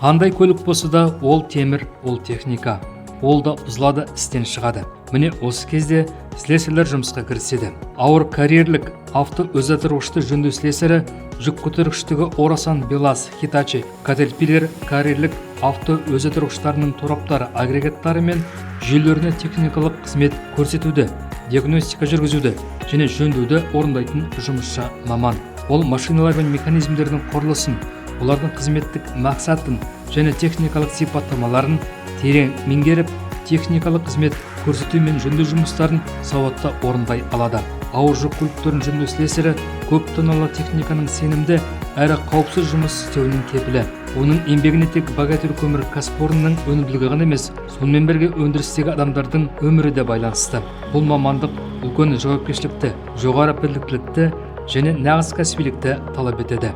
Қандай көлік болса да, ол темір, ол техника. Ол да бұзылады, істен шығады. Міне осы кезде слесарьлар жұмысқа кіріседі. Ауыр карьерлік авто өзатырғышты жөндеу слесарі, жүк көтергіштігі Орасан, БелАЗ, Hitachi, Caterpillar карьерлік авто өзатырғыштарының тораптары, агрегаттары мен жүйелеріне техникалық қызмет көрсетуді, диагностика жүргізуді және жөндеуді орындайтын жұмысшы маман. Ол машиналар мен механизмдердің құрылысын, олардың қызметтік мақсатын және техникалық сипаттамаларын терең меңгеріп, техникалық қызмет көрсету мен жөндеу жұмыстарын сауатты орындай алады. Ауыр жүк көліктерін жөндеу слесарі көп тонналы техниканың сенімді әрі қауіпсіз жұмыс істеуінің кепілі. Оның еңбегіне тек Богатырь көмір кәсіпорнының өнімділігі ғана емес, сонымен бірге өндірістегі адамдардың өмірі де байланысты. Бұл мамандық үлкен жауапкершілікті, жоғары біліктілікті және нағыз кәсібилікті талап етеді.